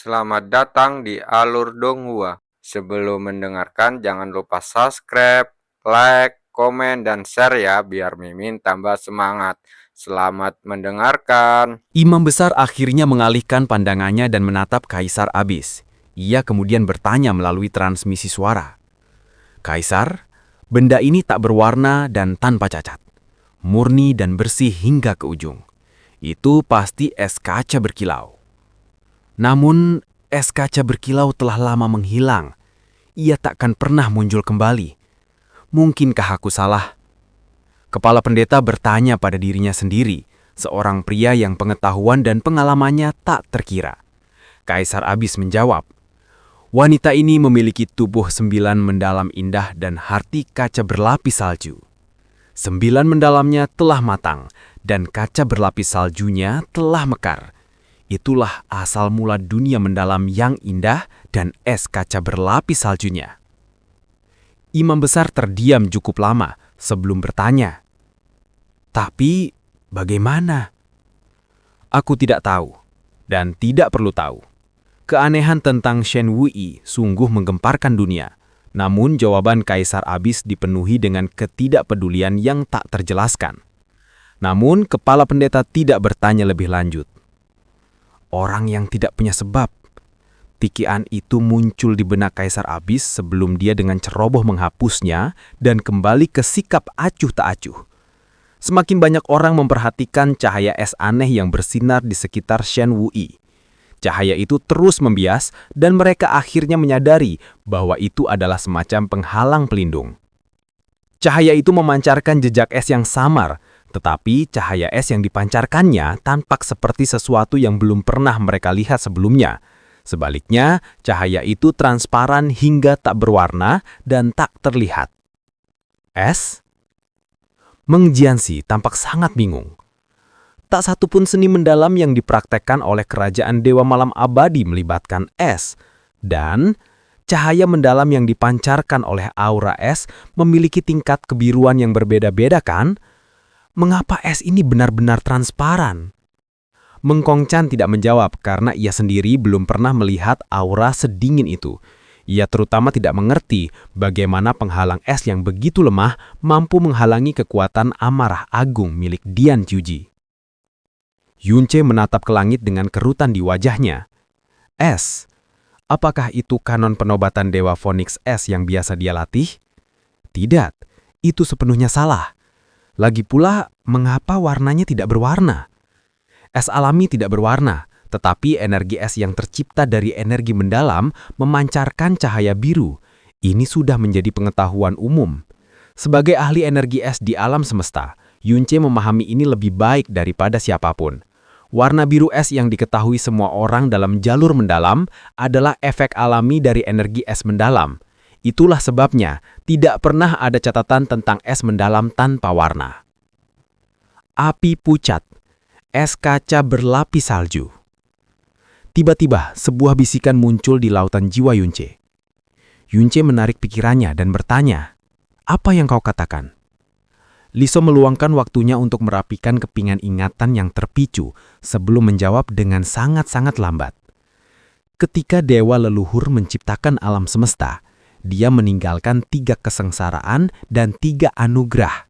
Selamat datang di Alur Donghua. Sebelum mendengarkan, jangan lupa subscribe, like, komen, dan share ya, biar Mimin tambah semangat. Selamat mendengarkan. Imam besar akhirnya mengalihkan pandangannya dan menatap Kaisar Abis. Ia kemudian bertanya melalui transmisi suara. Kaisar, benda ini tak berwarna dan tanpa cacat. Murni dan bersih hingga ke ujung. Itu pasti es kaca berkilau. Namun, es kaca berkilau telah lama menghilang. Ia takkan pernah muncul kembali. Mungkinkah aku salah? Kepala pendeta bertanya pada dirinya sendiri, seorang pria yang pengetahuan dan pengalamannya tak terkira. Kaisar Abis menjawab, wanita ini memiliki tubuh 9 mendalam indah dan hati kaca berlapis salju. 9 mendalamnya telah matang dan kaca berlapis saljunya telah mekar. Itulah asal mula dunia mendalam yang indah dan es kaca berlapis saljunya. Imam besar terdiam cukup lama sebelum bertanya, tapi bagaimana? Aku tidak tahu dan tidak perlu tahu. Keanehan tentang Shen Wuyi sungguh menggemparkan dunia. Namun jawaban Kaisar Abis dipenuhi dengan ketidakpedulian yang tak terjelaskan. Namun kepala pendeta tidak bertanya lebih lanjut. Orang yang tidak punya sebab. Tikian itu muncul di benak Kaisar Abis sebelum dia dengan ceroboh menghapusnya dan kembali ke sikap acuh tak acuh. Semakin banyak orang memperhatikan cahaya es aneh yang bersinar di sekitar Shen Wuyi. Cahaya itu terus membias dan mereka akhirnya menyadari bahwa itu adalah semacam penghalang pelindung. Cahaya itu memancarkan jejak es yang samar, tetapi cahaya es yang dipancarkannya tampak seperti sesuatu yang belum pernah mereka lihat sebelumnya. Sebaliknya, cahaya itu transparan hingga tak berwarna dan tak terlihat. Es? Meng Jianxi tampak sangat bingung. Tak satu pun seni mendalam yang dipraktekkan oleh kerajaan Dewa Malam Abadi melibatkan es. Dan cahaya mendalam yang dipancarkan oleh aura es memiliki tingkat kebiruan yang berbeda-beda kan? Mengapa es ini benar-benar transparan? Meng Kongcan tidak menjawab karena ia sendiri belum pernah melihat aura sedingin itu. Ia terutama tidak mengerti bagaimana penghalang es yang begitu lemah mampu menghalangi kekuatan amarah agung milik Dian Qiuji. Yunce menatap ke langit dengan kerutan di wajahnya. Es, apakah itu kanon penobatan Dewa Phoenix es yang biasa dia latih? Tidak, itu sepenuhnya salah. Lagi pula, mengapa warnanya tidak berwarna? Es alami tidak berwarna, tetapi energi es yang tercipta dari energi mendalam memancarkan cahaya biru. Ini sudah menjadi pengetahuan umum. Sebagai ahli energi es di alam semesta, Yunce memahami ini lebih baik daripada siapapun. Warna biru es yang diketahui semua orang dalam jalur mendalam adalah efek alami dari energi es mendalam. Itulah sebabnya tidak pernah ada catatan tentang es mendalam tanpa warna. Api pucat, es kaca berlapis salju. Tiba-tiba sebuah bisikan muncul di lautan jiwa Yunce. Yunce menarik pikirannya dan bertanya, "Apa yang kau katakan?" Liso meluangkan waktunya untuk merapikan kepingan ingatan yang terpicu sebelum menjawab dengan sangat-sangat lambat. Ketika dewa leluhur menciptakan alam semesta, dia meninggalkan 3 kesengsaraan dan 3 anugerah.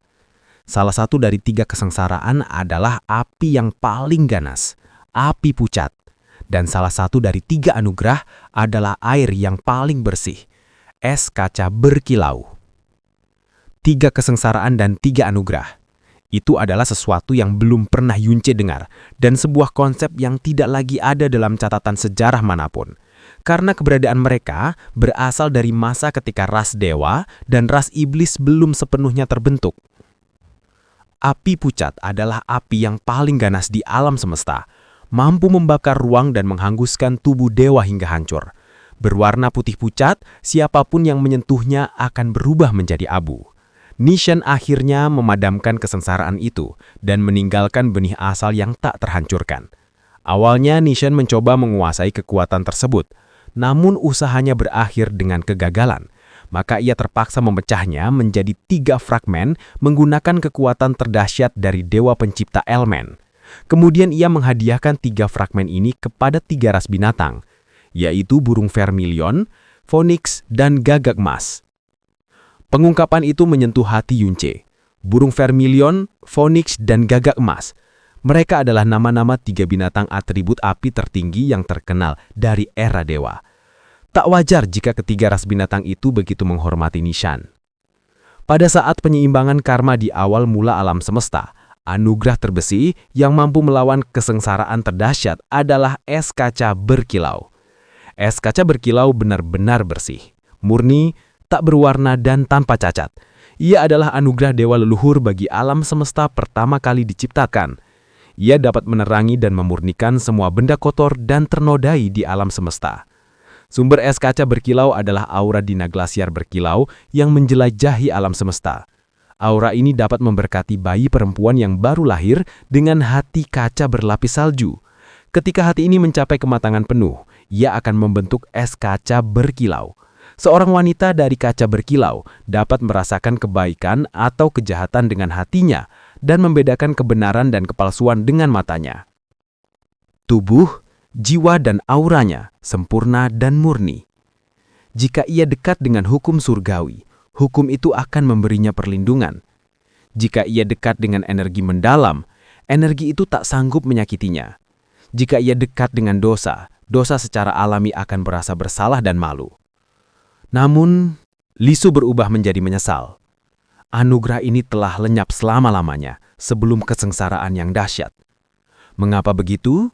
Salah satu dari 3 kesengsaraan adalah api yang paling ganas, api pucat. Dan salah satu dari 3 anugerah adalah air yang paling bersih, es kaca berkilau. 3 kesengsaraan dan 3 anugerah. Itu adalah sesuatu yang belum pernah Yunce dengar dan sebuah konsep yang tidak lagi ada dalam catatan sejarah manapun. Karena keberadaan mereka berasal dari masa ketika ras dewa dan ras iblis belum sepenuhnya terbentuk. Api pucat adalah api yang paling ganas di alam semesta, mampu membakar ruang dan menghanguskan tubuh dewa hingga hancur. Berwarna putih pucat, siapapun yang menyentuhnya akan berubah menjadi abu. Nishan akhirnya memadamkan kesengsaraan itu dan meninggalkan benih asal yang tak terhancurkan. Awalnya Nishan mencoba menguasai kekuatan tersebut, namun usahanya berakhir dengan kegagalan. Maka ia terpaksa memecahnya menjadi 3 fragmen menggunakan kekuatan terdahsyat dari Dewa Pencipta Elemen. Kemudian ia menghadiahkan 3 fragmen ini kepada 3 ras binatang. yaitu burung vermilion, phoenix, dan gagak emas. Pengungkapan itu menyentuh hati Yunche. Burung vermilion, phoenix, dan gagak emas. Mereka adalah nama-nama 3 binatang atribut api tertinggi yang terkenal dari era dewa. Tak wajar jika ketiga ras binatang itu begitu menghormati Nishan. Pada saat penyeimbangan karma di awal mula alam semesta, anugerah terbesi yang mampu melawan kesengsaraan terdahsyat adalah es kaca berkilau. Es kaca berkilau benar-benar bersih, murni, tak berwarna dan tanpa cacat. Ia adalah anugerah dewa leluhur bagi alam semesta pertama kali diciptakan. Ia dapat menerangi dan memurnikan semua benda kotor dan ternodai di alam semesta. Sumber es kaca berkilau adalah aura Dina Glasiar berkilau yang menjelajahi alam semesta. Aura ini dapat memberkati bayi perempuan yang baru lahir dengan hati kaca berlapis salju. Ketika hati ini mencapai kematangan penuh, ia akan membentuk es kaca berkilau. Seorang wanita dari kaca berkilau dapat merasakan kebaikan atau kejahatan dengan hatinya dan membedakan kebenaran dan kepalsuan dengan matanya. Tubuh, jiwa, dan auranya sempurna dan murni. Jika ia dekat dengan hukum surgawi, hukum itu akan memberinya perlindungan. Jika ia dekat dengan energi mendalam, energi itu tak sanggup menyakitinya. Jika ia dekat dengan dosa, dosa secara alami akan merasa bersalah dan malu. Namun, Lisu berubah menjadi menyesal. Anugerah ini telah lenyap selama-lamanya sebelum kesengsaraan yang dahsyat. Mengapa begitu?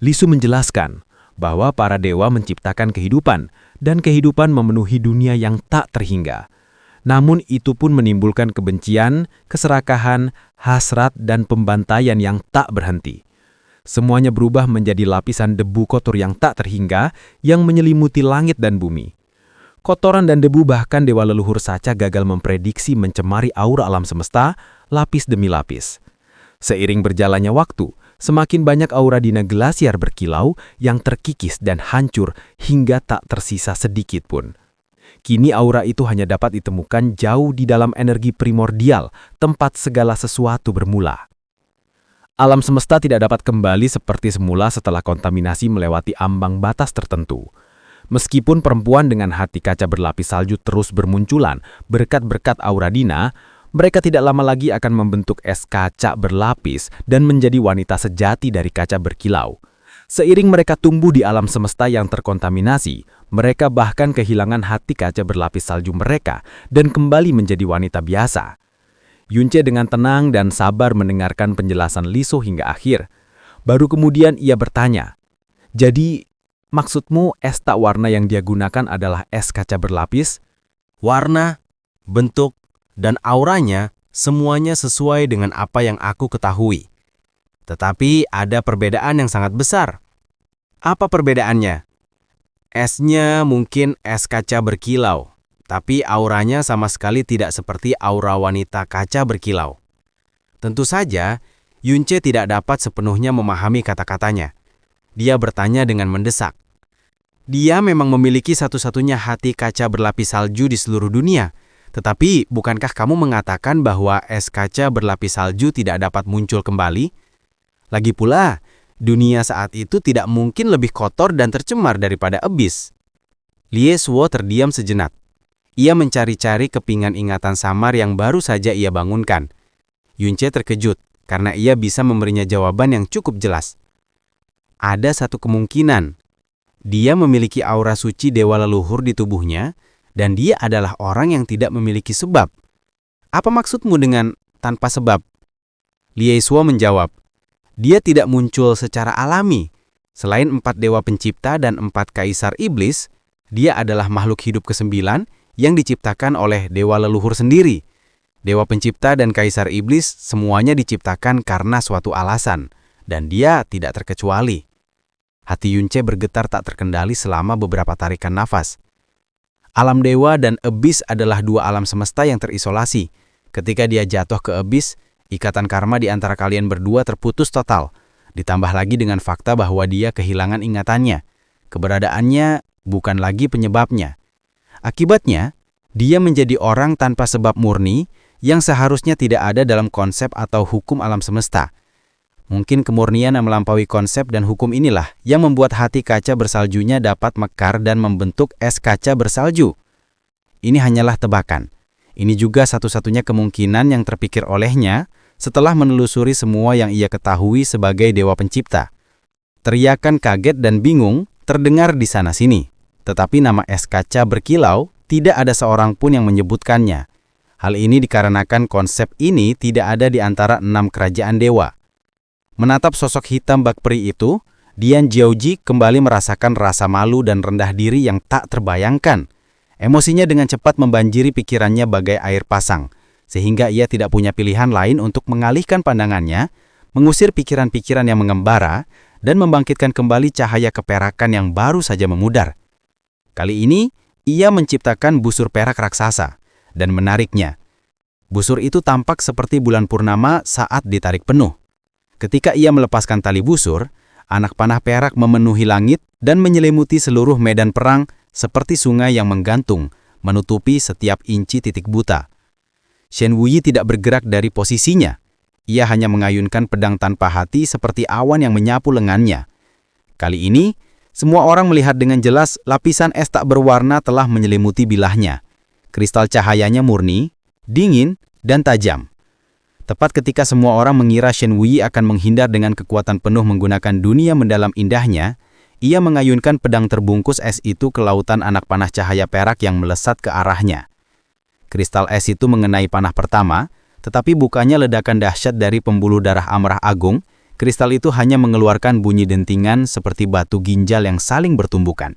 Lisu menjelaskan bahwa para dewa menciptakan kehidupan dan kehidupan memenuhi dunia yang tak terhingga. Namun itu pun menimbulkan kebencian, keserakahan, hasrat, dan pembantaian yang tak berhenti. Semuanya berubah menjadi lapisan debu kotor yang tak terhingga yang menyelimuti langit dan bumi. Kotoran dan debu bahkan dewa leluhur saja gagal memprediksi mencemari aura alam semesta lapis demi lapis. Seiring berjalannya waktu, semakin banyak aura Dina Glasiar berkilau yang terkikis dan hancur hingga tak tersisa sedikit pun. Kini aura itu hanya dapat ditemukan jauh di dalam energi primordial, tempat segala sesuatu bermula. Alam semesta tidak dapat kembali seperti semula setelah kontaminasi melewati ambang batas tertentu. Meskipun perempuan dengan hati kaca berlapis salju terus bermunculan berkat-berkat aura Dina, mereka tidak lama lagi akan membentuk es kaca berlapis dan menjadi wanita sejati dari kaca berkilau. Seiring mereka tumbuh di alam semesta yang terkontaminasi, mereka bahkan kehilangan hati kaca berlapis salju mereka dan kembali menjadi wanita biasa. Yunche dengan tenang dan sabar mendengarkan penjelasan Lisu hingga akhir. Baru kemudian ia bertanya, "Jadi, maksudmu es tak warna yang dia gunakan adalah es kaca berlapis?" Warna, bentuk, dan auranya semuanya sesuai dengan apa yang aku ketahui. Tetapi ada perbedaan yang sangat besar. Apa perbedaannya? Esnya mungkin es kaca berkilau, tapi auranya sama sekali tidak seperti aura wanita kaca berkilau. Tentu saja, Yunche tidak dapat sepenuhnya memahami kata-katanya. Dia bertanya dengan mendesak. Dia memang memiliki satu-satunya hati kaca berlapis salju di seluruh dunia. Tetapi, bukankah kamu mengatakan bahwa es kaca berlapis salju tidak dapat muncul kembali? Lagi pula, dunia saat itu tidak mungkin lebih kotor dan tercemar daripada Abyss. Lie Suo terdiam sejenak. Ia mencari-cari kepingan ingatan samar yang baru saja ia bangunkan. Yunche terkejut karena ia bisa memberinya jawaban yang cukup jelas. Ada satu kemungkinan. Dia memiliki aura suci dewa leluhur di tubuhnya, dan dia adalah orang yang tidak memiliki sebab. Apa maksudmu dengan tanpa sebab? Lie Suo menjawab, dia tidak muncul secara alami. Selain 4 dewa pencipta dan 4 kaisar iblis, dia adalah makhluk hidup ke-9 yang diciptakan oleh dewa leluhur sendiri. Dewa pencipta dan kaisar iblis semuanya diciptakan karena suatu alasan, dan dia tidak terkecuali. Hati Yunche bergetar tak terkendali selama beberapa tarikan nafas. Alam dewa dan Abyss adalah 2 alam semesta yang terisolasi. Ketika dia jatuh ke Abyss, ikatan karma di antara kalian berdua terputus total. Ditambah lagi dengan fakta bahwa dia kehilangan ingatannya. Keberadaannya bukan lagi penyebabnya. Akibatnya, dia menjadi orang tanpa sebab murni yang seharusnya tidak ada dalam konsep atau hukum alam semesta. Mungkin kemurnian yang melampaui konsep dan hukum inilah yang membuat hati kaca bersaljunya dapat mekar dan membentuk es kaca bersalju. Ini hanyalah tebakan. Ini juga satu-satunya kemungkinan yang terpikir olehnya setelah menelusuri semua yang ia ketahui sebagai dewa pencipta. Teriakan kaget dan bingung terdengar di sana-sini, tetapi nama es kaca berkilau tidak ada seorang pun yang menyebutkannya. Hal ini dikarenakan konsep ini tidak ada di antara 6 kerajaan dewa. Menatap sosok hitam bak peri itu, Dian Jiaoji kembali merasakan rasa malu dan rendah diri yang tak terbayangkan. Emosinya dengan cepat membanjiri pikirannya bagai air pasang, sehingga ia tidak punya pilihan lain untuk mengalihkan pandangannya, mengusir pikiran-pikiran yang mengembara, dan membangkitkan kembali cahaya keperakan yang baru saja memudar. Kali ini, ia menciptakan busur perak raksasa, dan menariknya. Busur itu tampak seperti bulan purnama saat ditarik penuh. Ketika ia melepaskan tali busur, anak panah perak memenuhi langit dan menyelimuti seluruh medan perang seperti sungai yang menggantung, menutupi setiap inci titik buta. Shen Wuyi tidak bergerak dari posisinya. Ia hanya mengayunkan pedang tanpa hati seperti awan yang menyapu lengannya. Kali ini, semua orang melihat dengan jelas lapisan es tak berwarna telah menyelimuti bilahnya. Kristal cahayanya murni, dingin, dan tajam. Tepat ketika semua orang mengira Shen Wuyi akan menghindar dengan kekuatan penuh menggunakan dunia mendalam indahnya, ia mengayunkan pedang terbungkus es itu ke lautan anak panah cahaya perak yang melesat ke arahnya. Kristal es itu mengenai panah pertama, tetapi bukannya ledakan dahsyat dari pembuluh darah amarah agung. Kristal itu hanya mengeluarkan bunyi dentingan seperti batu ginjal yang saling bertumbukan.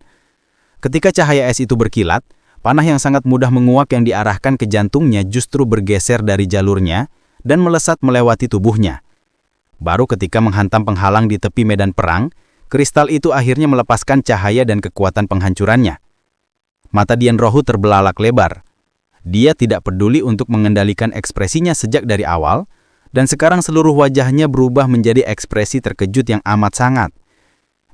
Ketika cahaya es itu berkilat, panah yang sangat mudah menguak yang diarahkan ke jantungnya justru bergeser dari jalurnya dan melesat melewati tubuhnya. Baru ketika menghantam penghalang di tepi medan perang, kristal itu akhirnya melepaskan cahaya dan kekuatan penghancurannya. Mata Dian Rohu terbelalak lebar. Dia tidak peduli untuk mengendalikan ekspresinya sejak dari awal, dan sekarang seluruh wajahnya berubah menjadi ekspresi terkejut yang amat sangat.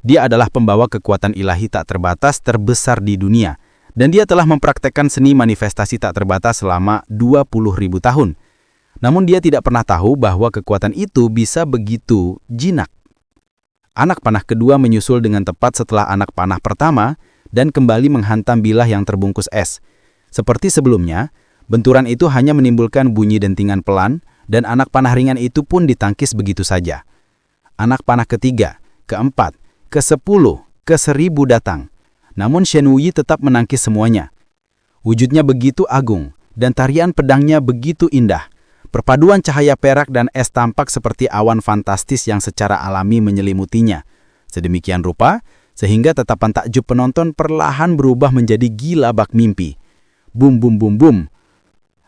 Dia adalah pembawa kekuatan ilahi tak terbatas terbesar di dunia, dan dia telah mempraktekkan seni manifestasi tak terbatas selama 20.000 tahun. Namun dia tidak pernah tahu bahwa kekuatan itu bisa begitu jinak. Anak panah kedua menyusul dengan tepat setelah anak panah pertama dan kembali menghantam bilah yang terbungkus es. Seperti sebelumnya, benturan itu hanya menimbulkan bunyi dentingan pelan dan anak panah ringan itu pun ditangkis begitu saja. Anak panah ketiga, keempat, ke-10, ke-1000 datang. Namun Shen Wuyi tetap menangkis semuanya. Wujudnya begitu agung dan tarian pedangnya begitu indah. Perpaduan cahaya perak dan es tampak seperti awan fantastis yang secara alami menyelimutinya. Sedemikian rupa, sehingga tatapan takjub penonton perlahan berubah menjadi gila bak mimpi. Bum bum bum bum.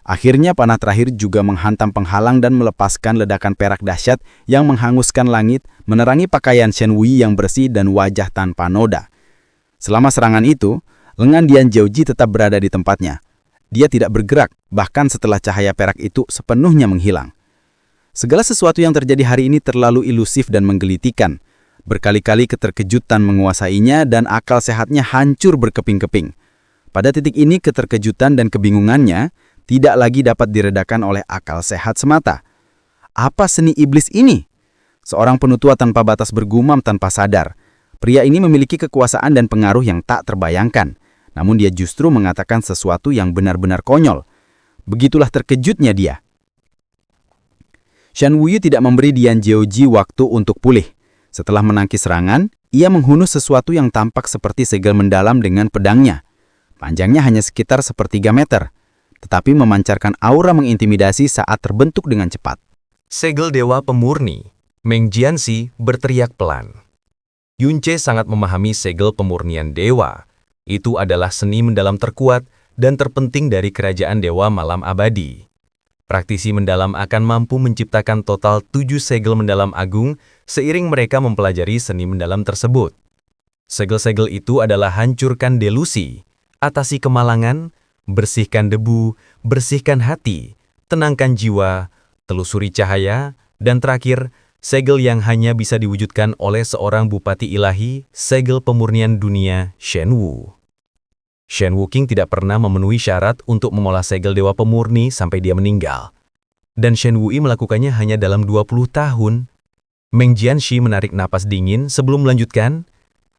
Akhirnya panah terakhir juga menghantam penghalang dan melepaskan ledakan perak dahsyat yang menghanguskan langit, menerangi pakaian Shen Wuyi yang bersih dan wajah tanpa noda. Selama serangan itu, lengan Dian Jiaoji tetap berada di tempatnya. Dia tidak bergerak, bahkan setelah cahaya perak itu sepenuhnya menghilang. Segala sesuatu yang terjadi hari ini terlalu ilusif dan menggelitikkan. Berkali-kali keterkejutan menguasainya dan akal sehatnya hancur berkeping-keping. Pada titik ini keterkejutan dan kebingungannya tidak lagi dapat diredakan oleh akal sehat semata. Apa seni iblis ini? Seorang penutua tanpa batas bergumam tanpa sadar. Pria ini memiliki kekuasaan dan pengaruh yang tak terbayangkan. Namun dia justru mengatakan sesuatu yang benar-benar konyol. Begitulah terkejutnya dia. Shen Wuyi tidak memberi Dian Jiaoji waktu untuk pulih. Setelah menangkis serangan, ia menghunus sesuatu yang tampak seperti segel mendalam dengan pedangnya. Panjangnya hanya sekitar 1/3 meter, tetapi memancarkan aura mengintimidasi saat terbentuk dengan cepat. Segel Dewa Pemurni, Meng Jianxi berteriak pelan. Yunce sangat memahami segel pemurnian dewa. Itu adalah seni mendalam terkuat dan terpenting dari kerajaan dewa malam abadi. Praktisi mendalam akan mampu menciptakan total 7 segel mendalam agung seiring mereka mempelajari seni mendalam tersebut. Segel-segel itu adalah hancurkan delusi, atasi kemalangan, bersihkan debu, bersihkan hati, tenangkan jiwa, telusuri cahaya, dan terakhir, segel yang hanya bisa diwujudkan oleh seorang bupati ilahi, segel pemurnian dunia Shen Wu. Shen Wuqing tidak pernah memenuhi syarat untuk mengolah segel dewa pemurni sampai dia meninggal. Dan Shen Wuyi melakukannya hanya dalam 20 tahun. Meng Jianxi menarik napas dingin sebelum melanjutkan.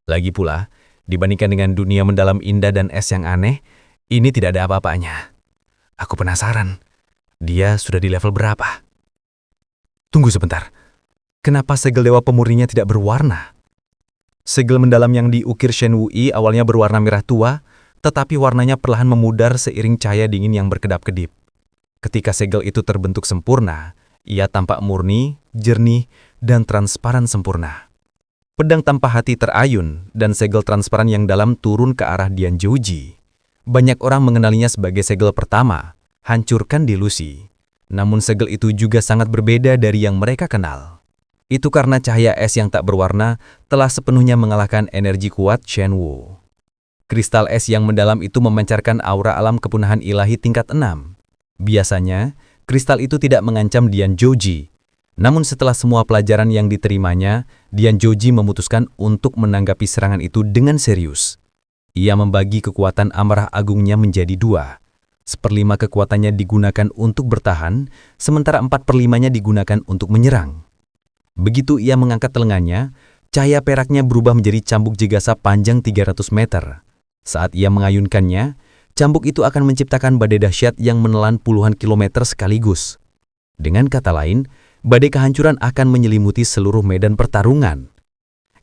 Lagi pula, dibandingkan dengan dunia mendalam indah dan es yang aneh, ini tidak ada apa-apanya. Aku penasaran, dia sudah di level berapa? Tunggu sebentar, kenapa segel dewa pemurninya tidak berwarna? Segel mendalam yang diukir Shen Wui awalnya berwarna merah tua, tetapi warnanya perlahan memudar seiring cahaya dingin yang berkedap-kedip. Ketika segel itu terbentuk sempurna, ia tampak murni, jernih, dan transparan sempurna. Pedang tanpa hati terayun, dan segel transparan yang dalam turun ke arah Dian Zhouji. Banyak orang mengenalinya sebagai segel pertama, hancurkan delusi. Namun segel itu juga sangat berbeda dari yang mereka kenal. Itu karena cahaya es yang tak berwarna telah sepenuhnya mengalahkan energi kuat Shen Wu. Kristal es yang mendalam itu memancarkan aura alam kepunahan ilahi tingkat 6. Biasanya, kristal itu tidak mengancam Dian Zhouji. Namun setelah semua pelajaran yang diterimanya, Dian Zhouji memutuskan untuk menanggapi serangan itu dengan serius. Ia membagi kekuatan amarah agungnya menjadi 2. 1/5 kekuatannya digunakan untuk bertahan, sementara 4/5-nya digunakan untuk menyerang. Begitu ia mengangkat lengannya, cahaya peraknya berubah menjadi cambuk jegasa panjang 300 meter. Saat ia mengayunkannya, cambuk itu akan menciptakan badai dahsyat yang menelan puluhan kilometer sekaligus. Dengan kata lain, badai kehancuran akan menyelimuti seluruh medan pertarungan.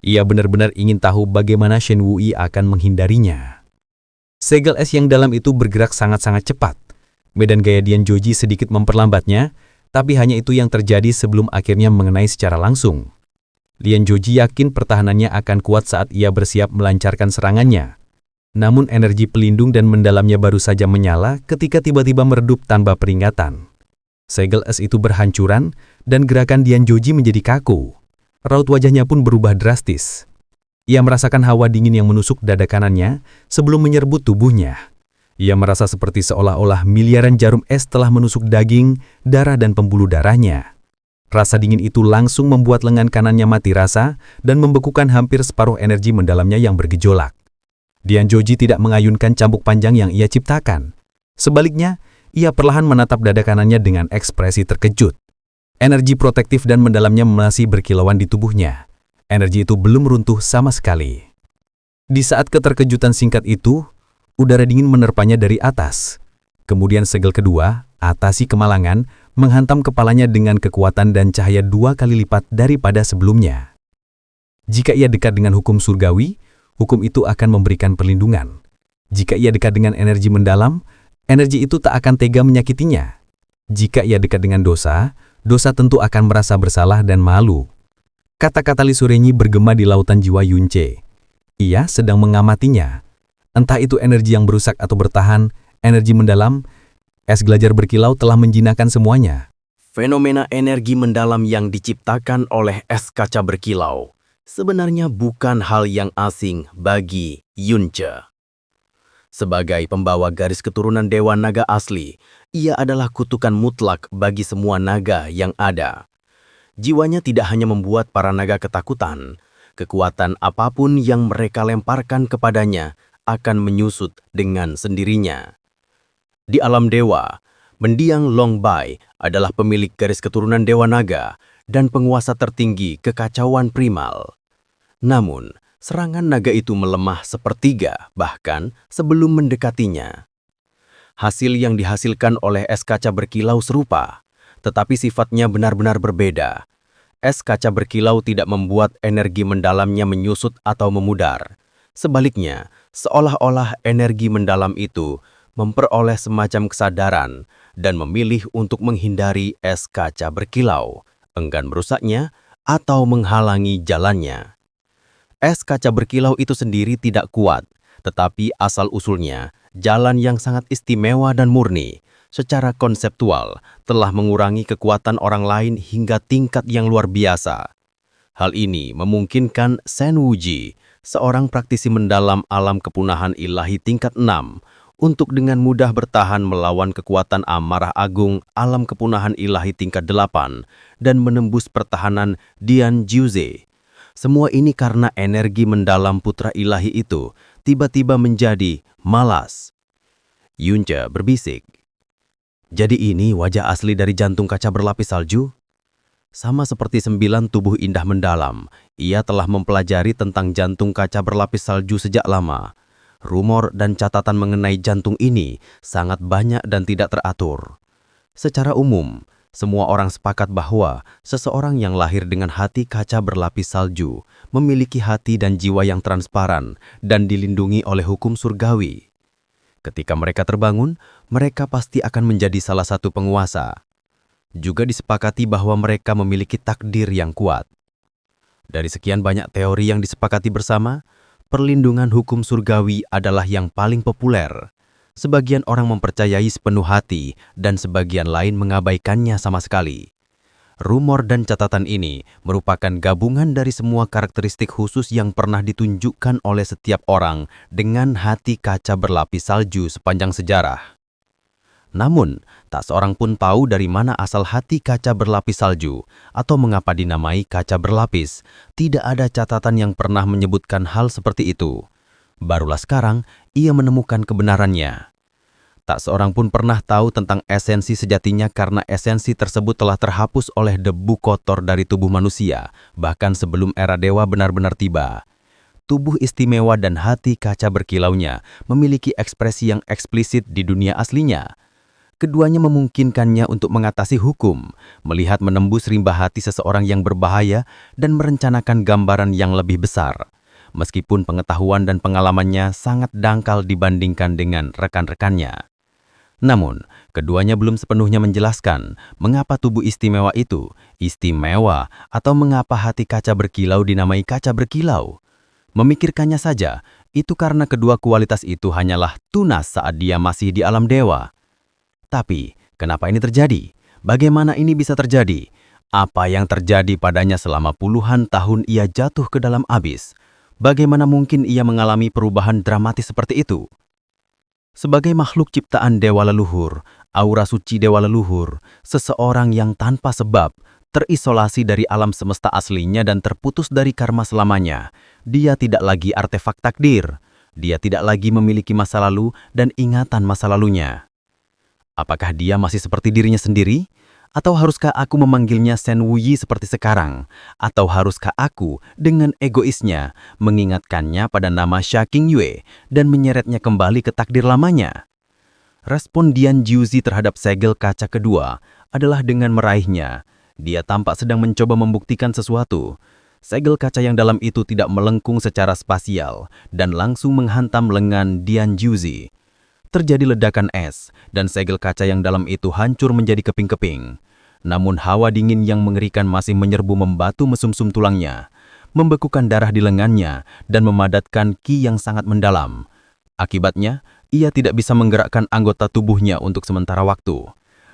Ia benar-benar ingin tahu bagaimana Shen Wui akan menghindarinya. Segel es yang dalam itu bergerak sangat-sangat cepat. Medan gaya Dian Zhouji sedikit memperlambatnya, tapi hanya itu yang terjadi sebelum akhirnya mengenai secara langsung. Dian Zhouji yakin pertahanannya akan kuat saat ia bersiap melancarkan serangannya. Namun energi pelindung dan mendalamnya baru saja menyala ketika tiba-tiba meredup tanpa peringatan. Segel es itu berhancuran dan gerakan Dian Zhouji menjadi kaku. Raut wajahnya pun berubah drastis. Ia merasakan hawa dingin yang menusuk dada kanannya sebelum menyerbu tubuhnya. Ia merasa seperti seolah-olah miliaran jarum es telah menusuk daging, darah dan pembuluh darahnya. Rasa dingin itu langsung membuat lengan kanannya mati rasa dan membekukan hampir separuh energi mendalamnya yang bergejolak. Dian Zhouji tidak mengayunkan cambuk panjang yang ia ciptakan. Sebaliknya, ia perlahan menatap dada kanannya dengan ekspresi terkejut. Energi protektif dan mendalamnya masih berkilauan di tubuhnya. Energi itu belum runtuh sama sekali. Di saat keterkejutan singkat itu, udara dingin menerpanya dari atas. Kemudian segel kedua, atasi kemalangan, menghantam kepalanya dengan kekuatan dan cahaya 2 kali lipat daripada sebelumnya. Jika ia dekat dengan hukum surgawi, hukum itu akan memberikan perlindungan. Jika ia dekat dengan energi mendalam, energi itu tak akan tega menyakitinya. Jika ia dekat dengan dosa, dosa tentu akan merasa bersalah dan malu. Kata-kata Li Surenyi bergema di lautan jiwa Yunce. Ia sedang mengamatinya. Entah itu energi yang berusak atau bertahan, energi mendalam, es gelajar berkilau telah menjinakkan semuanya. Fenomena energi mendalam yang diciptakan oleh es kaca berkilau sebenarnya bukan hal yang asing bagi Yunce. Sebagai pembawa garis keturunan Dewa Naga asli, ia adalah kutukan mutlak bagi semua naga yang ada. Jiwanya tidak hanya membuat para naga ketakutan, kekuatan apapun yang mereka lemparkan kepadanya akan menyusut dengan sendirinya. Di alam dewa, mendiang Long Bai adalah pemilik garis keturunan Dewa Naga dan penguasa tertinggi kekacauan primal. Namun, serangan naga itu melemah sepertiga bahkan sebelum mendekatinya. Hasil yang dihasilkan oleh es kaca berkilau serupa, tetapi sifatnya benar-benar berbeda. Es kaca berkilau tidak membuat energi mendalamnya menyusut atau memudar. Sebaliknya, seolah-olah energi mendalam itu memperoleh semacam kesadaran dan memilih untuk menghindari es kaca berkilau, enggan merusaknya atau menghalangi jalannya. Es kaca berkilau itu sendiri tidak kuat, tetapi asal-usulnya jalan yang sangat istimewa dan murni, secara konseptual telah mengurangi kekuatan orang lain hingga tingkat yang luar biasa. Hal ini memungkinkan Shen Wuji, seorang praktisi mendalam alam kepunahan ilahi tingkat 6, untuk dengan mudah bertahan melawan kekuatan amarah agung alam kepunahan ilahi tingkat 8 dan menembus pertahanan Dian Zhouji. Semua ini karena energi mendalam putra ilahi itu tiba-tiba menjadi malas. Yunce berbisik. Jadi ini wajah asli dari jantung kaca berlapis salju? Sama seperti 9 tubuh indah mendalam, ia telah mempelajari tentang jantung kaca berlapis salju sejak lama. Rumor dan catatan mengenai jantung ini sangat banyak dan tidak teratur. Secara umum, semua orang sepakat bahwa seseorang yang lahir dengan hati kaca berlapis salju memiliki hati dan jiwa yang transparan dan dilindungi oleh hukum surgawi. Ketika mereka terbangun, mereka pasti akan menjadi salah satu penguasa. Juga disepakati bahwa mereka memiliki takdir yang kuat. Dari sekian banyak teori yang disepakati bersama, perlindungan hukum surgawi adalah yang paling populer. Sebagian orang mempercayai sepenuh hati dan sebagian lain mengabaikannya sama sekali. Rumor dan catatan ini merupakan gabungan dari semua karakteristik khusus yang pernah ditunjukkan oleh setiap orang dengan hati kaca berlapis salju sepanjang sejarah. Namun, tak seorang pun tahu dari mana asal hati kaca berlapis salju atau mengapa dinamai kaca berlapis. Tidak ada catatan yang pernah menyebutkan hal seperti itu. Barulah sekarang ia menemukan kebenarannya. Tak seorang pun pernah tahu tentang esensi sejatinya karena esensi tersebut telah terhapus oleh debu kotor dari tubuh manusia, bahkan sebelum era dewa benar-benar tiba. Tubuh istimewa dan hati kaca berkilaunya memiliki ekspresi yang eksplisit di dunia aslinya. Keduanya memungkinkannya untuk mengatasi hukum, melihat menembus rimba hati seseorang yang berbahaya, dan merencanakan gambaran yang lebih besar. Meskipun pengetahuan dan pengalamannya sangat dangkal dibandingkan dengan rekan-rekannya. Namun, keduanya belum sepenuhnya menjelaskan mengapa tubuh istimewa itu istimewa atau mengapa hati kaca berkilau dinamai kaca berkilau. Memikirkannya saja, itu karena kedua kualitas itu hanyalah tunas saat dia masih di alam dewa. Tapi, kenapa ini terjadi? Bagaimana ini bisa terjadi? Apa yang terjadi padanya selama puluhan tahun ia jatuh ke dalam abis? Bagaimana mungkin ia mengalami perubahan dramatis seperti itu? Sebagai makhluk ciptaan dewa leluhur, aura suci dewa leluhur, seseorang yang tanpa sebab, terisolasi dari alam semesta aslinya dan terputus dari karma selamanya, dia tidak lagi artefak takdir. Dia tidak lagi memiliki masa lalu dan ingatan masa lalunya. Apakah dia masih seperti dirinya sendiri? Atau haruskah aku memanggilnya Shen Wuyi seperti sekarang? Atau haruskah aku dengan egoisnya mengingatkannya pada nama Sha Qingyue dan menyeretnya kembali ke takdir lamanya? Respon Dian Jiuzi terhadap segel kaca kedua adalah dengan meraihnya. Dia tampak sedang mencoba membuktikan sesuatu. Segel kaca yang dalam itu tidak melengkung secara spasial dan langsung menghantam lengan Dian Jiuzi. Terjadi ledakan es, dan segel kaca yang dalam itu hancur menjadi keping-keping. Namun hawa dingin yang mengerikan masih menyerbu membatu mesum-sum tulangnya, membekukan darah di lengannya, dan memadatkan ki yang sangat mendalam. Akibatnya, ia tidak bisa menggerakkan anggota tubuhnya untuk sementara waktu.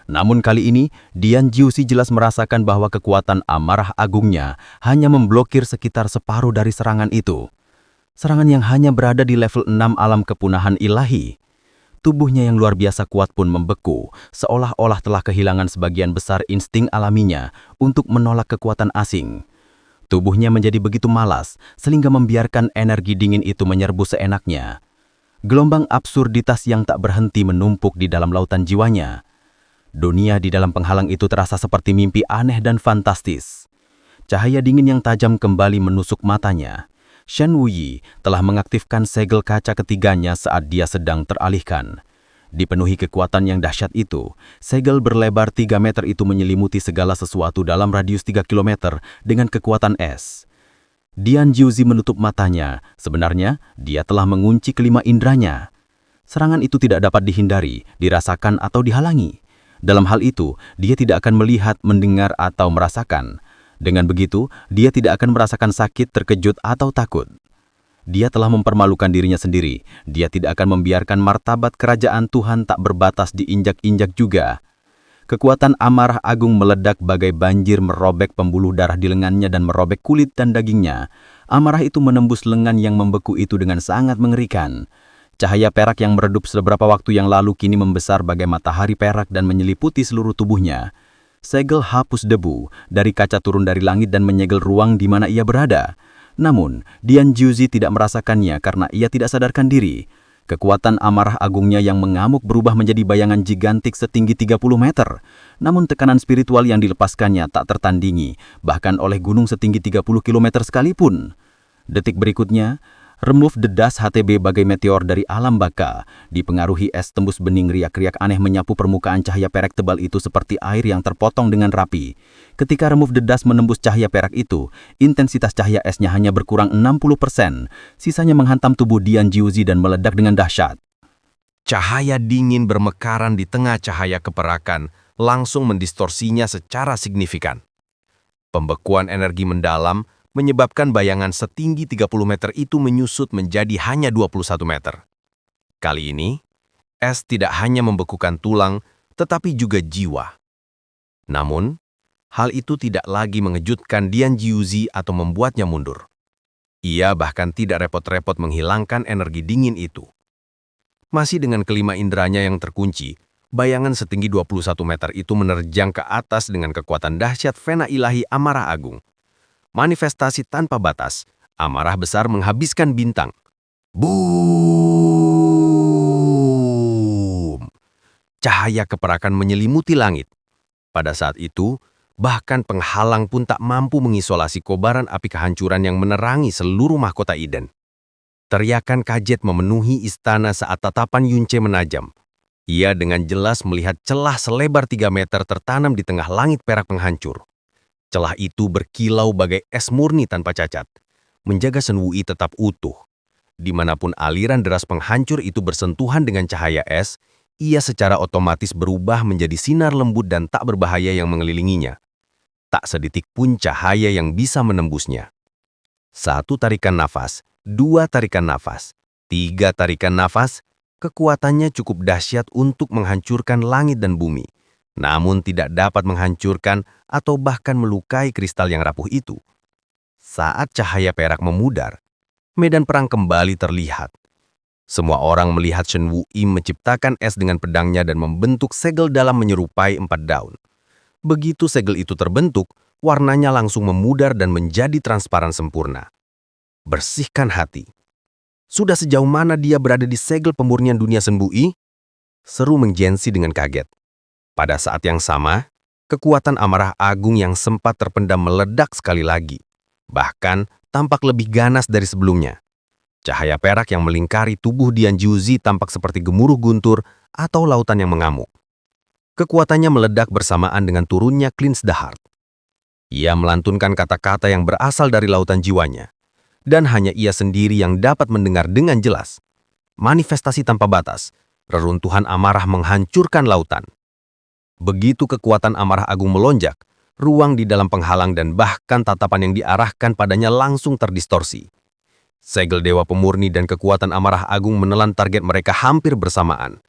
Namun kali ini, Dian Jiuzi jelas merasakan bahwa kekuatan amarah agungnya hanya memblokir sekitar separuh dari serangan itu. Serangan yang hanya berada di level 6 alam kepunahan ilahi. Tubuhnya yang luar biasa kuat pun membeku, seolah-olah telah kehilangan sebagian besar insting alaminya untuk menolak kekuatan asing. Tubuhnya menjadi begitu malas, sehingga membiarkan energi dingin itu menyerbu seenaknya. Gelombang absurditas yang tak berhenti menumpuk di dalam lautan jiwanya. Dunia di dalam penghalang itu terasa seperti mimpi aneh dan fantastis. Cahaya dingin yang tajam kembali menusuk matanya. Shen Wuyi telah mengaktifkan segel kaca ketiganya saat dia sedang teralihkan. Dipenuhi kekuatan yang dahsyat itu, segel berlebar 3 meter itu menyelimuti segala sesuatu dalam radius 3 km dengan kekuatan es. Dian Jiuzi menutup matanya, sebenarnya dia telah mengunci kelima indranya. Serangan itu tidak dapat dihindari, dirasakan atau dihalangi. Dalam hal itu, dia tidak akan melihat, mendengar atau merasakan. Dengan begitu, dia tidak akan merasakan sakit, terkejut, atau takut. Dia telah mempermalukan dirinya sendiri. Dia tidak akan membiarkan martabat kerajaan Tuhan tak berbatas diinjak-injak juga. Kekuatan amarah agung meledak bagai banjir merobek pembuluh darah di lengannya dan merobek kulit dan dagingnya. Amarah itu menembus lengan yang membeku itu dengan sangat mengerikan. Cahaya perak yang meredup beberapa waktu yang lalu kini membesar bagai matahari perak dan menyeliputi seluruh tubuhnya. Segel hapus debu dari kaca turun dari langit dan menyegel ruang di mana ia berada. Namun, Dian Jiuzi tidak merasakannya karena ia tidak sadarkan diri. Kekuatan amarah agungnya yang mengamuk berubah menjadi bayangan gigantik setinggi 30 meter. Namun tekanan spiritual yang dilepaskannya tak tertandingi, bahkan oleh gunung setinggi 30 km sekalipun. Detik berikutnya, remove dedas HTB bagai meteor dari alam baka. Dipengaruhi es tembus bening, riak-riak aneh menyapu permukaan cahaya perak tebal itu seperti air yang terpotong dengan rapi. Ketika remove dedas menembus cahaya perak itu, intensitas cahaya esnya hanya berkurang 60%. Sisanya menghantam tubuh Dian Jiuzi dan meledak dengan dahsyat. Cahaya dingin bermekaran di tengah cahaya keperakan langsung mendistorsinya secara signifikan. Pembekuan energi mendalam menyebabkan bayangan setinggi 30 meter itu menyusut menjadi hanya 21 meter. Kali ini, es tidak hanya membekukan tulang, tetapi juga jiwa. Namun, hal itu tidak lagi mengejutkan Dian Jiuzi atau membuatnya mundur. Ia bahkan tidak repot-repot menghilangkan energi dingin itu. Masih dengan kelima inderanya yang terkunci, bayangan setinggi 21 meter itu menerjang ke atas dengan kekuatan dahsyat vena ilahi amarah agung. Manifestasi tanpa batas, amarah besar menghabiskan bintang. Boom! Cahaya keperakan menyelimuti langit. Pada saat itu, bahkan penghalang pun tak mampu mengisolasi kobaran api kehancuran yang menerangi seluruh mahkota Eden. Teriakan kaget memenuhi istana saat tatapan Yunce menajam. Ia dengan jelas melihat celah selebar 3 meter tertanam di tengah langit perak penghancur. Celah itu berkilau bagai es murni tanpa cacat, menjaga Shen Wukyi tetap utuh. Dimanapun aliran deras penghancur itu bersentuhan dengan cahaya es, ia secara otomatis berubah menjadi sinar lembut dan tak berbahaya yang mengelilinginya. Tak sedetik pun cahaya yang bisa menembusnya. 1 tarikan nafas, 2 tarikan nafas, 3 tarikan nafas, kekuatannya cukup dahsyat untuk menghancurkan langit dan bumi. Namun tidak dapat menghancurkan atau bahkan melukai kristal yang rapuh itu. Saat cahaya perak memudar, medan perang kembali terlihat. Semua orang melihat Shen Wukyi menciptakan es dengan pedangnya dan membentuk segel dalam menyerupai 4 daun. Begitu segel itu terbentuk, warnanya langsung memudar dan menjadi transparan sempurna. Bersihkan hati. Sudah sejauh mana dia berada di segel pemurnian dunia Shen Wukyi? Seru Meng Jianxi dengan kaget. Pada saat yang sama, kekuatan amarah agung yang sempat terpendam meledak sekali lagi. Bahkan tampak lebih ganas dari sebelumnya. Cahaya perak yang melingkari tubuh Dian Jiuzi tampak seperti gemuruh guntur atau lautan yang mengamuk. Kekuatannya meledak bersamaan dengan turunnya Cleanse the Heart. Ia melantunkan kata-kata yang berasal dari lautan jiwanya. Dan hanya ia sendiri yang dapat mendengar dengan jelas. Manifestasi tanpa batas, reruntuhan amarah menghancurkan lautan. Begitu kekuatan amarah agung melonjak, ruang di dalam penghalang dan bahkan tatapan yang diarahkan padanya langsung terdistorsi. Segel Dewa Pemurni dan kekuatan amarah agung menelan target mereka hampir bersamaan.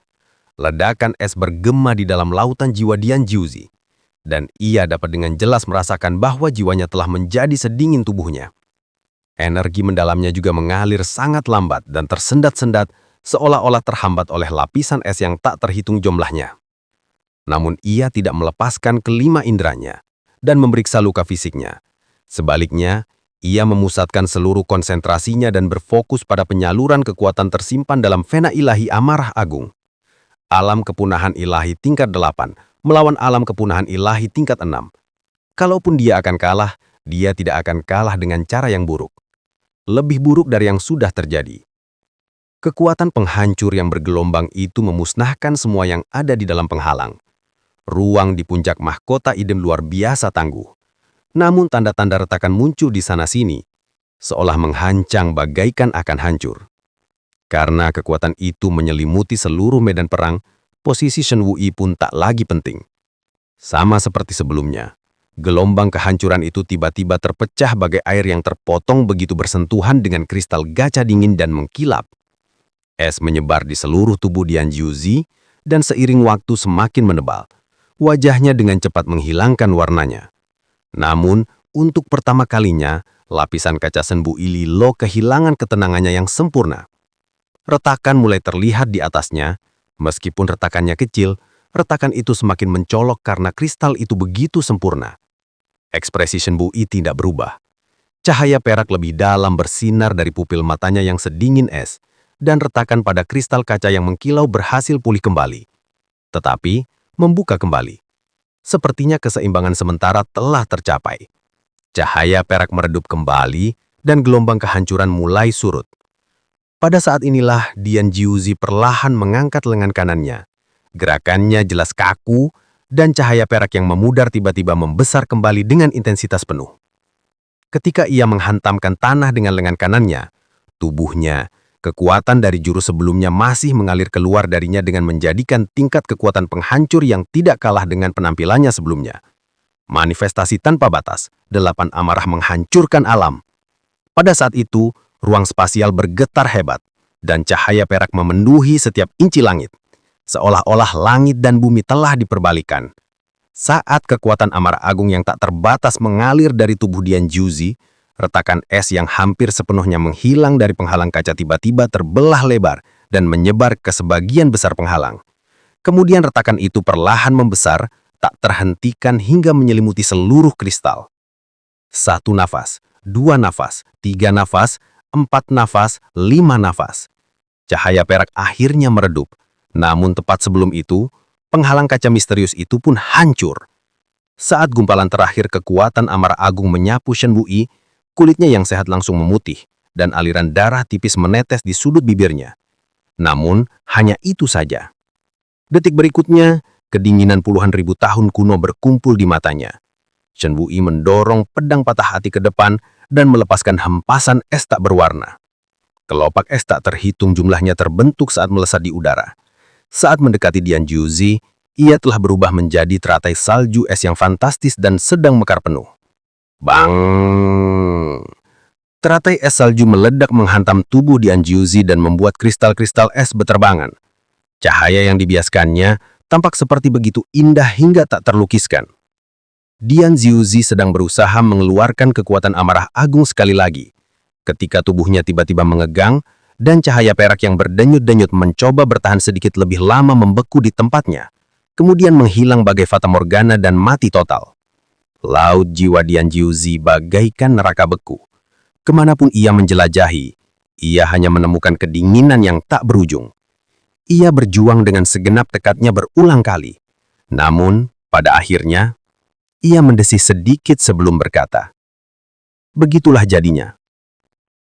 Ledakan es bergema di dalam lautan jiwa Dian Jiuzi. Dan ia dapat dengan jelas merasakan bahwa jiwanya telah menjadi sedingin tubuhnya. Energi mendalamnya juga mengalir sangat lambat dan tersendat-sendat seolah-olah terhambat oleh lapisan es yang tak terhitung jumlahnya. Namun ia tidak melepaskan kelima inderanya dan memeriksa luka fisiknya. Sebaliknya, ia memusatkan seluruh konsentrasinya dan berfokus pada penyaluran kekuatan tersimpan dalam vena ilahi amarah agung. Alam kepunahan ilahi tingkat 8 melawan alam kepunahan ilahi tingkat 6. Kalaupun dia akan kalah, dia tidak akan kalah dengan cara yang buruk. Lebih buruk dari yang sudah terjadi. Kekuatan penghancur yang bergelombang itu memusnahkan semua yang ada di dalam penghalang. Ruang di puncak mahkota Eden luar biasa tangguh. Namun tanda-tanda retakan muncul di sana-sini, seolah menghancang bagaikan akan hancur. Karena kekuatan itu menyelimuti seluruh medan perang, posisi Shen Wukyi pun tak lagi penting. Sama seperti sebelumnya, gelombang kehancuran itu tiba-tiba terpecah bagai air yang terpotong begitu bersentuhan dengan kristal gacha dingin dan mengkilap. Es menyebar di seluruh tubuh Dian Jiuzi dan seiring waktu semakin menebal. Wajahnya dengan cepat menghilangkan warnanya. Namun, untuk pertama kalinya, lapisan kaca Shen Wukyi Lilo kehilangan ketenangannya yang sempurna. Retakan mulai terlihat di atasnya. Meskipun retakannya kecil, retakan itu semakin mencolok karena kristal itu begitu sempurna. Ekspresi Shen Wukyi tidak berubah. Cahaya perak lebih dalam bersinar dari pupil matanya yang sedingin es, dan retakan pada kristal kaca yang mengkilau berhasil pulih kembali. Tetapi, membuka kembali. Sepertinya keseimbangan sementara telah tercapai. Cahaya perak meredup kembali dan gelombang kehancuran mulai surut. Pada saat inilah Dian Jiuzi perlahan mengangkat lengan kanannya. Gerakannya jelas kaku dan cahaya perak yang memudar tiba-tiba membesar kembali dengan intensitas penuh. Ketika ia menghantamkan tanah dengan lengan kanannya, tubuhnya, kekuatan dari jurus sebelumnya masih mengalir keluar darinya dengan menjadikan tingkat kekuatan penghancur yang tidak kalah dengan penampilannya sebelumnya. Manifestasi tanpa batas, 8 amarah menghancurkan alam. Pada saat itu, ruang spasial bergetar hebat, dan cahaya perak memenuhi setiap inci langit. Seolah-olah langit dan bumi telah diperbalikan. Saat kekuatan amarah agung yang tak terbatas mengalir dari tubuh Dian Jiuzi, retakan es yang hampir sepenuhnya menghilang dari penghalang kaca tiba-tiba terbelah lebar dan menyebar ke sebagian besar penghalang. Kemudian retakan itu perlahan membesar, tak terhentikan hingga menyelimuti seluruh kristal. 1 nafas, 2 nafas, 3 nafas, 4 nafas, 5 nafas. Cahaya perak akhirnya meredup. Namun tepat sebelum itu, penghalang kaca misterius itu pun hancur. Saat gumpalan terakhir kekuatan amarah agung menyapu Shen Wuyi, kulitnya yang sehat langsung memutih, dan aliran darah tipis menetes di sudut bibirnya. Namun, hanya itu saja. Detik berikutnya, kedinginan puluhan ribu tahun kuno berkumpul di matanya. Shen Wuyi mendorong pedang patah hati ke depan dan melepaskan hempasan es tak berwarna. Kelopak es tak terhitung jumlahnya terbentuk saat melesat di udara. Saat mendekati Dian Jiuzi, ia telah berubah menjadi teratai salju es yang fantastis dan sedang mekar penuh. Bang! Teratai es salju meledak menghantam tubuh Dian Jiuzi dan membuat kristal-kristal es beterbangan. Cahaya yang dibiaskannya tampak seperti begitu indah hingga tak terlukiskan. Dian Jiuzi sedang berusaha mengeluarkan kekuatan amarah agung sekali lagi, ketika tubuhnya tiba-tiba mengegang dan cahaya perak yang berdenyut-denyut mencoba bertahan sedikit lebih lama membeku di tempatnya, kemudian menghilang bagai fata morgana dan mati total. Laut jiwa Dian Jiuzi bagaikan neraka beku. Kemanapun ia menjelajahi, ia hanya menemukan kedinginan yang tak berujung. Ia berjuang dengan segenap tekadnya berulang kali. Namun, pada akhirnya, ia mendesis sedikit sebelum berkata. Begitulah jadinya.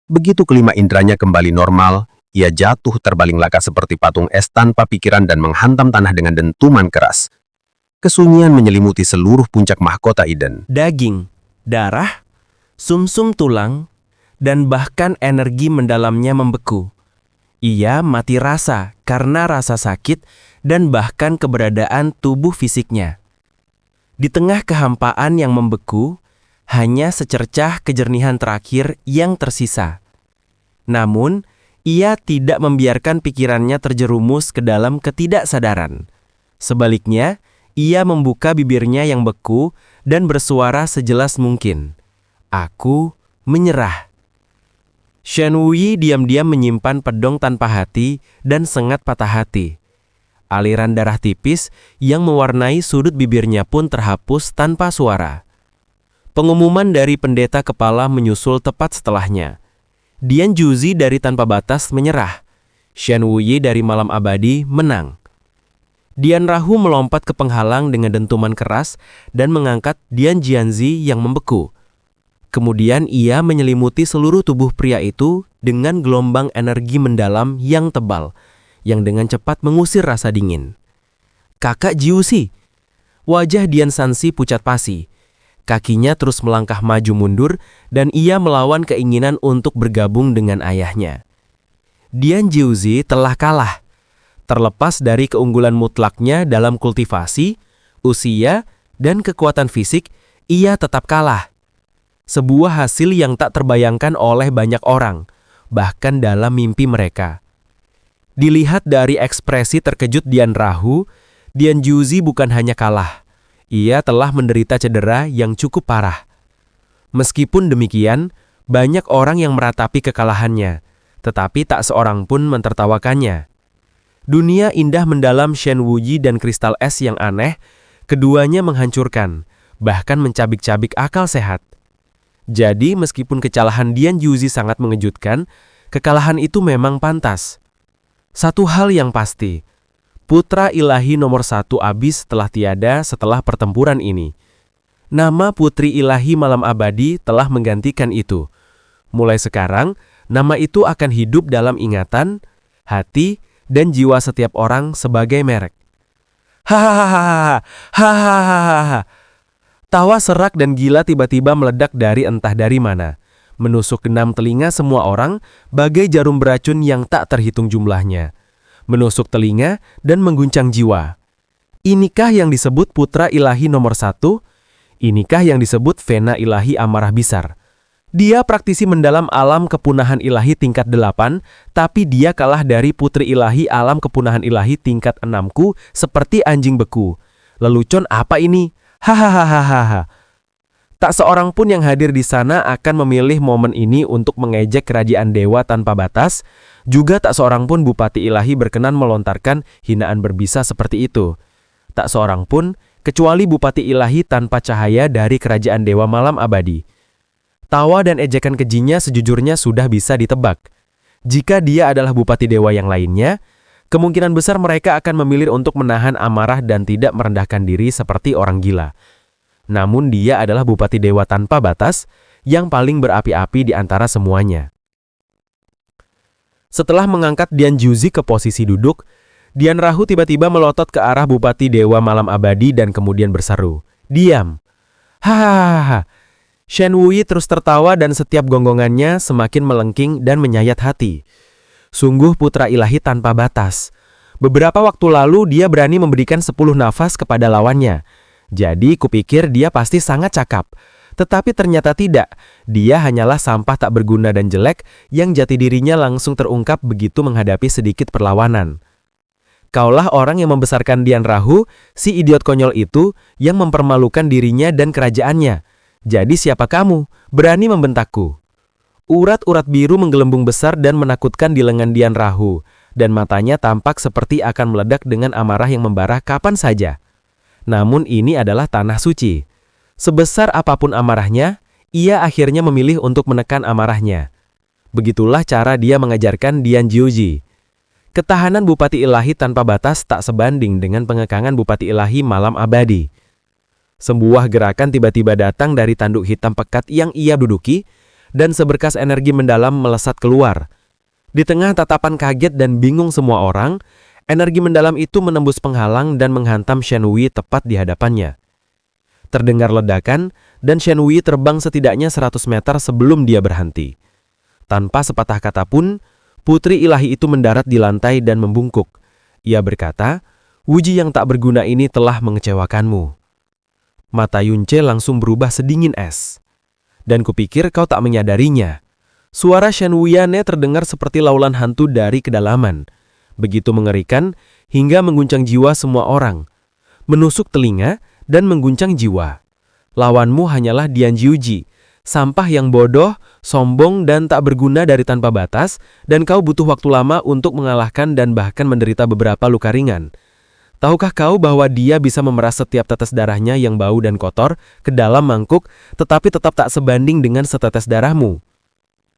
Begitu kelima indranya kembali normal, ia jatuh terbaling laka seperti patung es tanpa pikiran dan menghantam tanah dengan dentuman keras. Kesunyian menyelimuti seluruh puncak mahkota Eden. Daging, darah, sumsum tulang, dan bahkan energi mendalamnya membeku. Ia mati rasa karena rasa sakit dan bahkan keberadaan tubuh fisiknya. Di tengah kehampaan yang membeku, hanya secercah kejernihan terakhir yang tersisa. Namun, ia tidak membiarkan pikirannya terjerumus ke dalam ketidaksadaran. Sebaliknya, ia membuka bibirnya yang beku dan bersuara sejelas mungkin. Aku menyerah. Shen Wuyi diam-diam menyimpan pedang tanpa hati dan sengat patah hati. Aliran darah tipis yang mewarnai sudut bibirnya pun terhapus tanpa suara. Pengumuman dari pendeta kepala menyusul tepat setelahnya. Dian Jiuzi dari Tanpa Batas menyerah. Shen Wuyi dari Malam Abadi menang. Dian Rahu melompat ke penghalang dengan dentuman keras dan mengangkat Dian Jianzi yang membeku. Kemudian ia menyelimuti seluruh tubuh pria itu dengan gelombang energi mendalam yang tebal, yang dengan cepat mengusir rasa dingin. Kakak Jiuzi. Wajah Dian Sansi pucat pasi. Kakinya terus melangkah maju mundur dan ia melawan keinginan untuk bergabung dengan ayahnya. Dian Jiuzi telah kalah. Terlepas dari keunggulan mutlaknya dalam kultivasi, usia, dan kekuatan fisik, ia tetap kalah. Sebuah hasil yang tak terbayangkan oleh banyak orang, bahkan dalam mimpi mereka. Dilihat dari ekspresi terkejut Dian Rahu, Dian Jiuzi bukan hanya kalah, ia telah menderita cedera yang cukup parah. Meskipun demikian, banyak orang yang meratapi kekalahannya, tetapi tak seorang pun mentertawakannya. Dunia indah mendalam Shen Wuyi dan kristal es yang aneh, keduanya menghancurkan, bahkan mencabik-cabik akal sehat. Jadi meskipun kecalahan Dian Jiuzi sangat mengejutkan, kekalahan itu memang pantas. Satu hal yang pasti, putra ilahi nomor 1 Abis telah tiada setelah pertempuran ini. Nama putri ilahi malam abadi telah menggantikan itu. Mulai sekarang, nama itu akan hidup dalam ingatan, hati, dan jiwa setiap orang sebagai merek. Hahaha, hahaha. Tawa serak dan gila tiba-tiba meledak dari entah dari mana, menusuk genam telinga semua orang bagai jarum beracun yang tak terhitung jumlahnya. Menusuk telinga dan mengguncang jiwa. Inikah yang disebut putra ilahi nomor 1? Inikah yang disebut Vena ilahi amarah bisar? Dia praktisi mendalam alam kepunahan ilahi tingkat 8, tapi dia kalah dari putri ilahi alam kepunahan ilahi tingkat 6ku seperti anjing beku. Lelucon apa ini? Hahaha. Tak seorang pun yang hadir di sana akan memilih momen ini untuk mengejek kerajaan dewa tanpa batas. Juga tak seorang pun bupati ilahi berkenan melontarkan hinaan berbisa seperti itu. Tak seorang pun, kecuali bupati ilahi tanpa cahaya dari kerajaan dewa malam abadi. Tawa dan ejekan kejinya sejujurnya sudah bisa ditebak. Jika dia adalah bupati dewa yang lainnya, kemungkinan besar mereka akan memilih untuk menahan amarah dan tidak merendahkan diri seperti orang gila. Namun dia adalah bupati dewa tanpa batas yang paling berapi-api di antara semuanya. Setelah mengangkat Dian Juzi ke posisi duduk, Dian Rahu tiba-tiba melotot ke arah bupati dewa malam abadi dan kemudian berseru, "Diam!" Hahaha. Shen Wuyi terus tertawa dan setiap gonggongannya semakin melengking dan menyayat hati. Sungguh putra ilahi tanpa batas. Beberapa waktu lalu dia berani memberikan 10 nafas kepada lawannya. Jadi kupikir dia pasti sangat cakap. Tetapi ternyata tidak. Dia hanyalah sampah tak berguna dan jelek yang jati dirinya langsung terungkap begitu menghadapi sedikit perlawanan. Kaulah orang yang membesarkan Dian Rahu, si idiot konyol itu yang mempermalukan dirinya dan kerajaannya. Jadi siapa kamu? Berani membentakku. Urat-urat biru menggelembung besar dan menakutkan di lengan Dian Rahu, dan matanya tampak seperti akan meledak dengan amarah yang membara kapan saja. Namun ini adalah tanah suci. Sebesar apapun amarahnya, ia akhirnya memilih untuk menekan amarahnya. Begitulah cara dia mengajarkan Dian Jiuji. Ketahanan bupati ilahi tanpa batas tak sebanding dengan pengekangan bupati ilahi malam abadi. Sebuah gerakan tiba-tiba datang dari tanduk hitam pekat yang ia duduki, dan seberkas energi mendalam melesat keluar. Di tengah tatapan kaget dan bingung semua orang, energi mendalam itu menembus penghalang dan menghantam Shen Wuyi tepat di hadapannya. Terdengar ledakan, dan Shen Wuyi terbang setidaknya 100 meter sebelum dia berhenti. Tanpa sepatah kata pun, putri ilahi itu mendarat di lantai dan membungkuk. Ia berkata, "Wuji yang tak berguna ini telah mengecewakanmu." Mata Yunce langsung berubah sedingin es. Dan kupikir kau tak menyadarinya. Suara Shen Wuyane terdengar seperti laulan hantu dari kedalaman. Begitu mengerikan hingga mengguncang jiwa semua orang. Menusuk telinga dan mengguncang jiwa. Lawanmu hanyalah Dian Jiuji, sampah yang bodoh, sombong dan tak berguna dari tanpa batas, dan kau butuh waktu lama untuk mengalahkan dan bahkan menderita beberapa luka ringan. Tahukah kau bahwa dia bisa memeras setiap tetes darahnya yang bau dan kotor ke dalam mangkuk, tetapi tetap tak sebanding dengan setetes darahmu?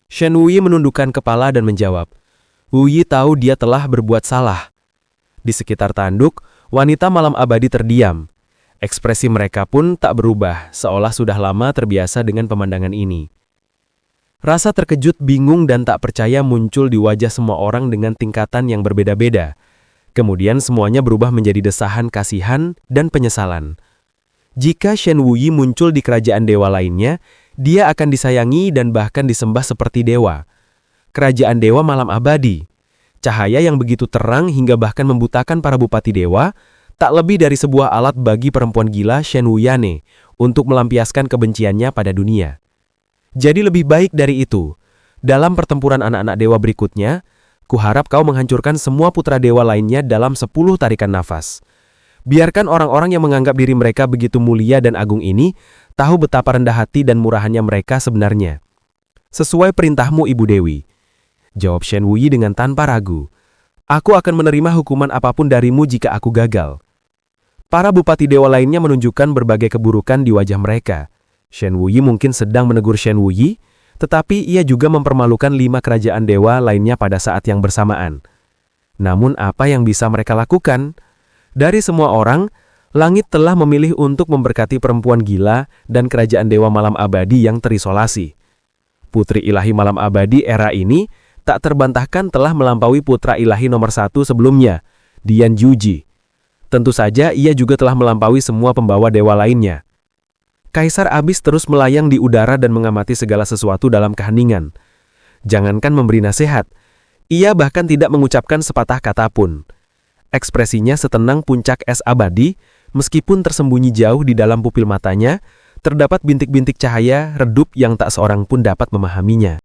Shen Wuyi menundukkan kepala dan menjawab, Wuyi tahu dia telah berbuat salah. Di sekitar tanduk, wanita malam abadi terdiam. Ekspresi mereka pun tak berubah, seolah sudah lama terbiasa dengan pemandangan ini. Rasa terkejut, bingung, dan tak percaya muncul di wajah semua orang dengan tingkatan yang berbeda-beda. Kemudian semuanya berubah menjadi desahan kasihan dan penyesalan. Jika Shen Wuyi muncul di kerajaan dewa lainnya, dia akan disayangi dan bahkan disembah seperti dewa. Kerajaan dewa malam abadi. Cahaya yang begitu terang hingga bahkan membutakan para bupati dewa, tak lebih dari sebuah alat bagi perempuan gila Shen Wuyane untuk melampiaskan kebenciannya pada dunia. Jadi lebih baik dari itu, dalam pertempuran anak-anak dewa berikutnya, kuharap kau menghancurkan semua putra dewa lainnya dalam 10 tarikan nafas. Biarkan orang-orang yang menganggap diri mereka begitu mulia dan agung ini tahu betapa rendah hati dan murahannya mereka sebenarnya. Sesuai perintahmu, Ibu Dewi, jawab Shen Wuyi dengan tanpa ragu. Aku akan menerima hukuman apapun darimu jika aku gagal. Para bupati dewa lainnya menunjukkan berbagai keburukan di wajah mereka. Shen Wuyi mungkin sedang menegur Shen Wuyi, tetapi ia juga mempermalukan 5 kerajaan dewa lainnya pada saat yang bersamaan. Namun apa yang bisa mereka lakukan? Dari semua orang, langit telah memilih untuk memberkati perempuan gila dan kerajaan dewa malam abadi yang terisolasi. Putri ilahi malam abadi era ini tak terbantahkan telah melampaui putra ilahi nomor 1 sebelumnya, Dian Juji. Tentu saja ia juga telah melampaui semua pembawa dewa lainnya. Kaisar Abyss terus melayang di udara dan mengamati segala sesuatu dalam keheningan. Jangankan memberi nasihat, ia bahkan tidak mengucapkan sepatah kata pun. Ekspresinya setenang puncak es abadi, meskipun tersembunyi jauh di dalam pupil matanya, terdapat bintik-bintik cahaya redup yang tak seorang pun dapat memahaminya.